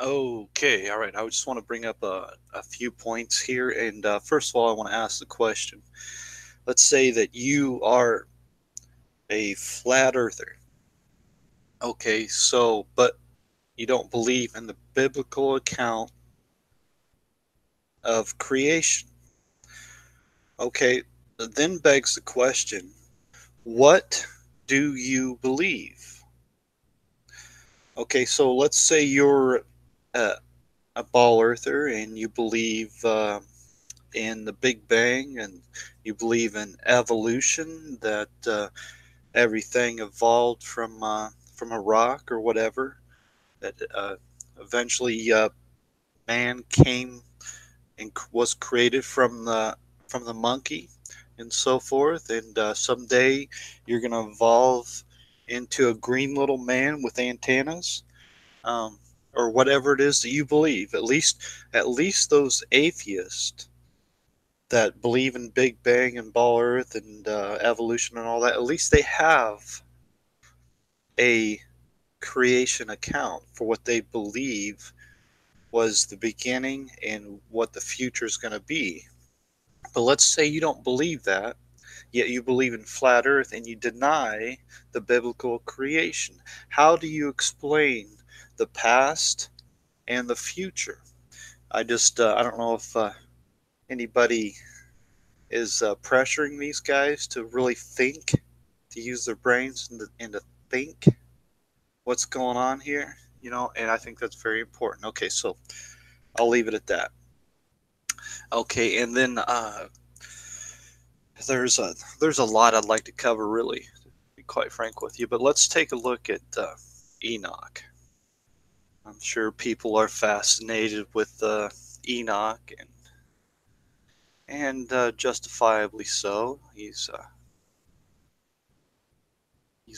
Okay, all right. I just want to bring up a few points here. And first of all, I want to ask the question. Let's say that you are a flat earther. Okay, so, but you don't believe in the biblical account of creation. Okay, then begs the question, what do you believe? Okay, so let's say you're a, a ball earther and you believe in the Big Bang and you believe in evolution, that everything evolved from a rock or whatever, that eventually man came and was created from the monkey and so forth, and someday you're going to evolve into a green little man with antennas, um, or whatever it is that you believe. At least those atheists that believe in Big Bang and Ball Earth and evolution and all that, at least they have a creation account for what they believe was the beginning and what the future is going to be. But let's say you don't believe that, yet you believe in flat earth and you deny the biblical creation. How do you explain the past and the future? I don't know if anybody is pressuring these guys to really think, to use their brains and to think what's going on here, and I think that's very important. Okay, so I'll leave it at that. Okay, and then there's a lot I'd like to cover, really, to be quite frank with you, but let's take a look at Enoch. I'm sure people are fascinated with Enoch, and justifiably so. He's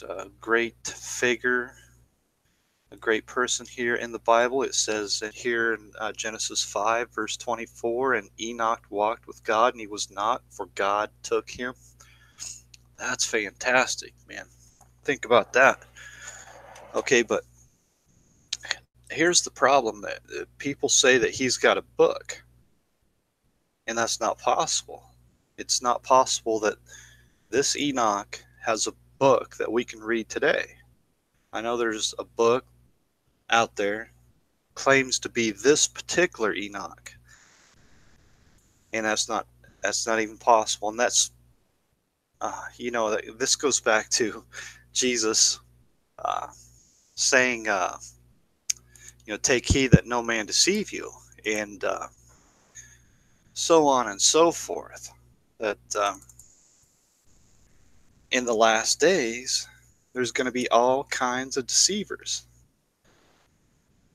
a great figure, a great person here in the Bible. It says here in Genesis 5, verse 24, and Enoch walked with God, and he was not, for God took him. That's fantastic, man. Think about that. Okay, but here's the problem, that people say that he's got a book, and that's not possible. It's not possible that this Enoch has a book that we can read today. I know there's a book out there claims to be this particular Enoch, and that's not even possible. And that's this goes back to Jesus uh, saying, take heed that no man deceive you, and so on and so forth. That in the last days, there's going to be all kinds of deceivers,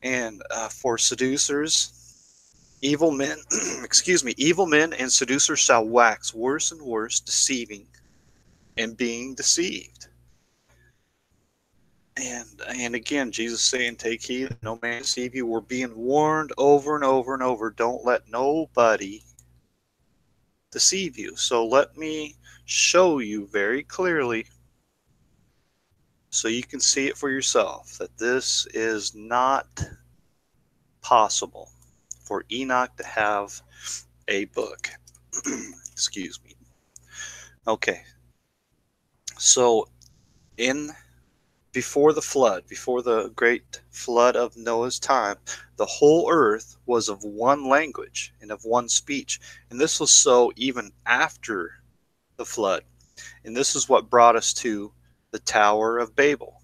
and for seducers, evil men, excuse me, evil men and seducers shall wax worse and worse, deceiving and being deceived. And again, Jesus saying, take heed that no man deceive you. We're being warned over and over and over. Don't let nobody deceive you. So let me show you very clearly, so you can see it for yourself, that this is not possible for Enoch to have a book. Excuse me. Okay. So in before the flood, before the great flood of Noah's time, the whole earth was of one language and of one speech. And this was so even after the flood. And this is what brought us to the Tower of Babel.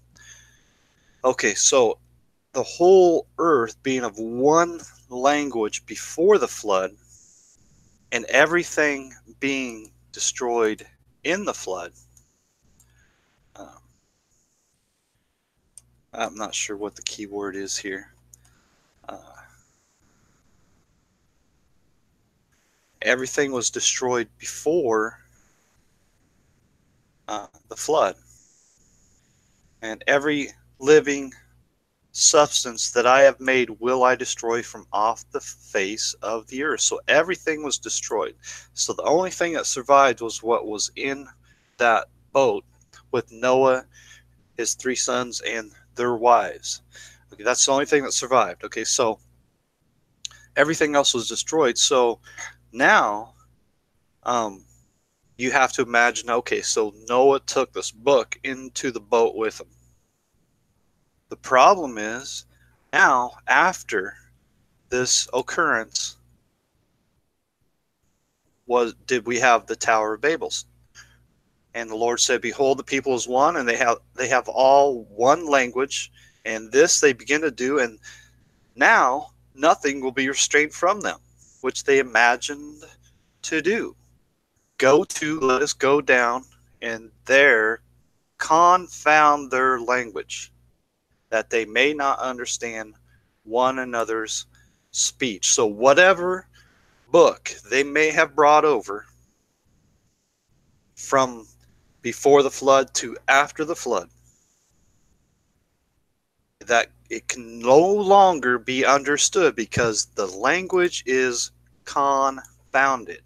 Okay, so the whole earth being of one language before the flood, and everything being destroyed in the flood. Um, I'm not sure what the key word is here. Uh, Everything was destroyed before the flood, and every living substance that I have made will I destroy from off the face of the earth. So everything was destroyed. So the only thing that survived was what was in that boat with Noah, his three sons, and their wives. Okay, that's the only thing that survived. Okay, so everything else was destroyed. So now um, you have to imagine, okay, so Noah took this book into the boat with him. The problem is now, after this occurrence, did we have the Tower of Babel? And the Lord said, "Behold, the people is one, and they have all one language, and this they begin to do, and now nothing will be restrained from them, which they imagined to do. Let us go down, and there confound their language, that they may not understand one another's speech." So whatever book they may have brought over from before the flood to after the flood, that it can no longer be understood because the language is confounded.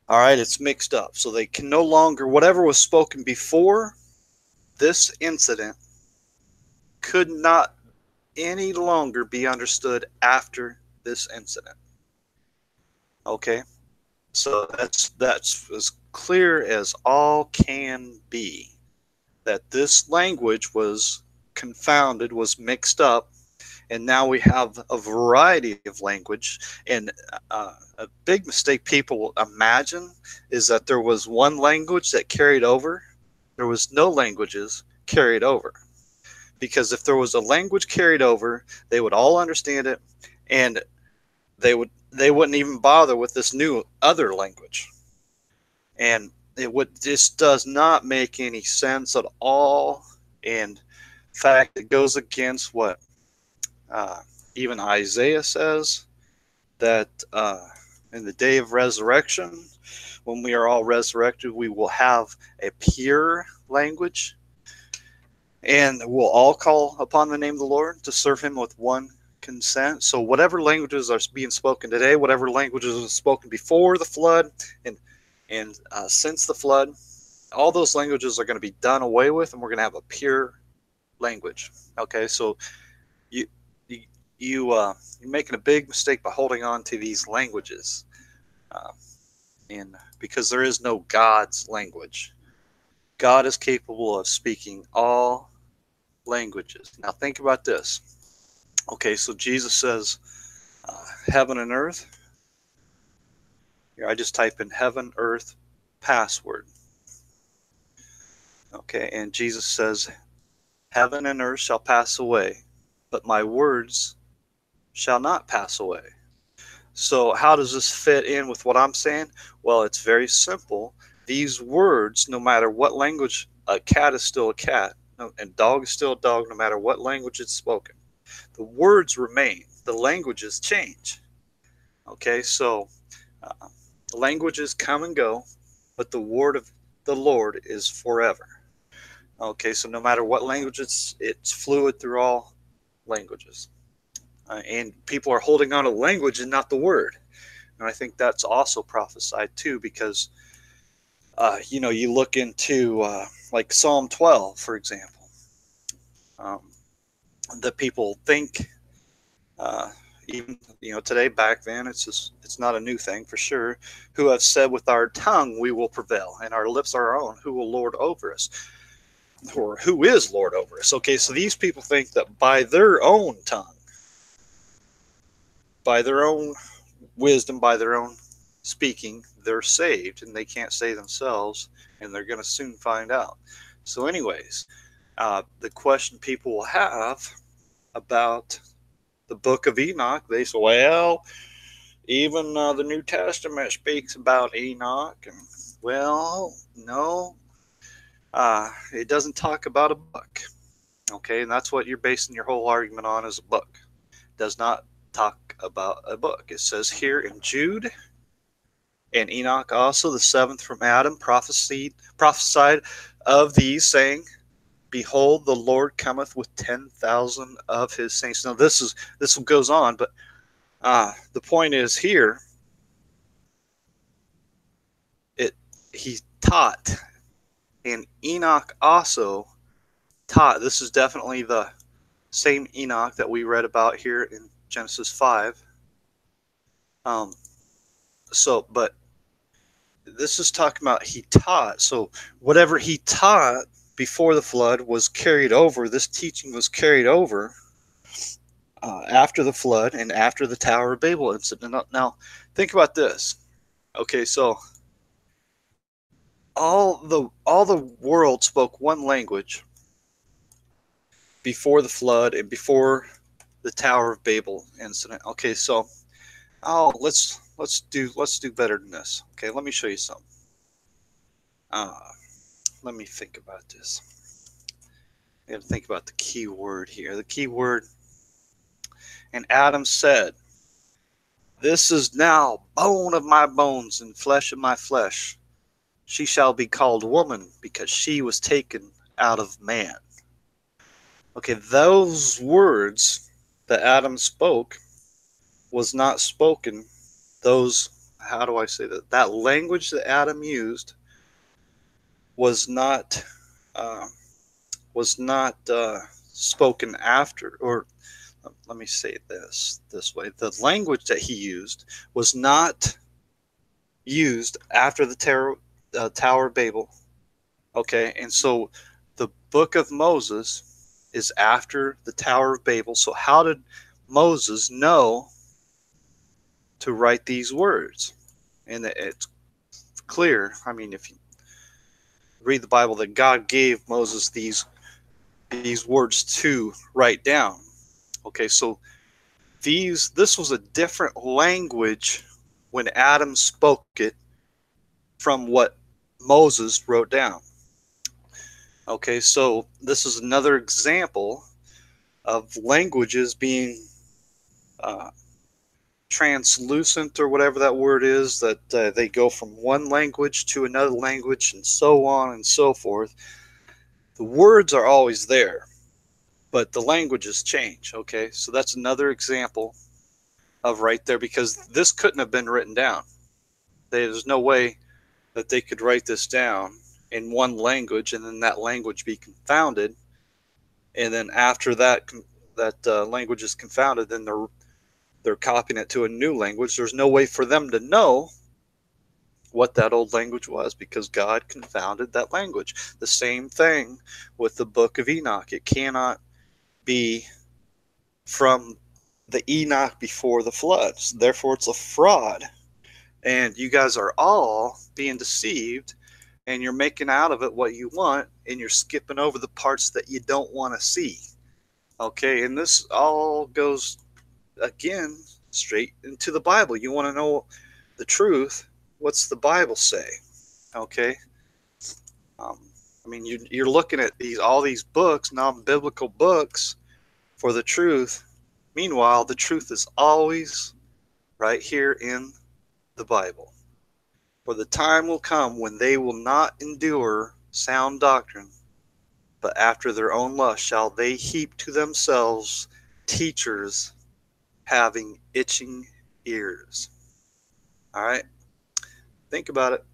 All right, it's mixed up. So they can no longer, whatever was spoken before this incident could not any longer be understood after this incident. Okay, so that's as clear as all can be, that this language was confounded, was mixed up, and now we have a variety of language. And a big mistake people imagine is that there was one language that carried over. There was no languages carried over, because if there was a language carried over, they would all understand it, and they wouldn't even bother with this new other language. And it would just does not make any sense at all. And in fact, it goes against what uh, even Isaiah says, that in the day of resurrection, when we are all resurrected, we will have a pure language, and we'll all call upon the name of the Lord to serve him with one consent. So whatever languages are being spoken today, whatever languages were spoken before the flood and since the flood, all those languages are going to be done away with, and we're going to have a pure language. Okay, so you you you're making a big mistake by holding on to these languages, uh, and because there is no God's language. God is capable of speaking all languages. Now think about this. Okay, so Jesus says, heaven and earth. Here, I just type in heaven, earth, password. Okay, and Jesus says, heaven and earth shall pass away, but my words shall not pass away. So how does this fit in with what I'm saying? Well, it's very simple. These words, no matter what language, a cat is still a cat, and dog is still a dog, no matter what language it's spoken. The words remain. The languages change. Okay, so uh, languages come and go, but the word of the Lord is forever. Okay, so no matter what language it's fluid through all languages. And people are holding on to language and not the word. And I think that's also prophesied too, because you look into like Psalm 12, for example. Um, that people think, even today, back then, it's not a new thing for sure. Who have said with our tongue we will prevail, and our lips are our own. Who will lord over us, or who is Lord over us? Okay, so these people think that by their own tongue, by their own wisdom, by their own speaking, they're saved, and they can't save themselves, and they're going to soon find out. So anyways, the question people will have about the book of Enoch, they say, well, even the New Testament speaks about Enoch. And, well, no, it doesn't talk about a book. Okay, and that's what you're basing your whole argument on, is a book. It does not talk about a book. It says here in Jude, and Enoch also, the seventh from Adam, prophesied of these, saying, behold, the Lord cometh with 10,000 of his saints. Now this goes on, but the point is here, he taught, and Enoch also taught. This is definitely the same Enoch that we read about here in Genesis 5. Um, but this is talking about he taught. So whatever he taught before the flood was carried over. This teaching was carried over after the flood and after the Tower of Babel incident. Now, think about this. Okay, so all the world spoke one language before the flood and before the Tower of Babel incident. Okay, so let's do better than this. Okay, let me show you something. Uh, let me think about this. I got to think about the key word here. The key word. And Adam said, "This is now bone of my bones and flesh of my flesh. She shall be called woman because she was taken out of man." Okay, those words that Adam spoke was not spoken. Those, how do I say that? That language that Adam used was not uh, spoken after, or let me say this way: the language that he used was not used after the Tower of Babel. Okay, and so the book of Moses is after the Tower of Babel. So how did Moses know to write these words? And it's clear. I mean, if you read the Bible, that God gave Moses these words to write down. Okay, so this was a different language when Adam spoke it from what Moses wrote down. Okay, so this is another example of languages being uh, translucent, or whatever that word is, that they go from one language to another language and so on and so forth. The words are always there, but the languages change. Okay, so that's another example of right there, because this couldn't have been written down. There's no way that they could write this down in one language and then that language be confounded, and then after that language is confounded, then they're copying it to a new language. There's no way for them to know what that old language was, because God confounded that language. The same thing with the book of Enoch. It cannot be from the Enoch before the flood. So therefore, it's a fraud. And you guys are all being deceived, and you're making out of it what you want, and you're skipping over the parts that you don't want to see. Okay, and this all goes, again, straight into the Bible. You want to know the truth, what's the Bible say? Okay, I mean, you're looking at all these books, non-biblical books, for the truth. Meanwhile, the truth is always right here in the Bible. For the time will come when they will not endure sound doctrine, but after their own lust shall they heap to themselves teachers having itching ears. All right, think about it.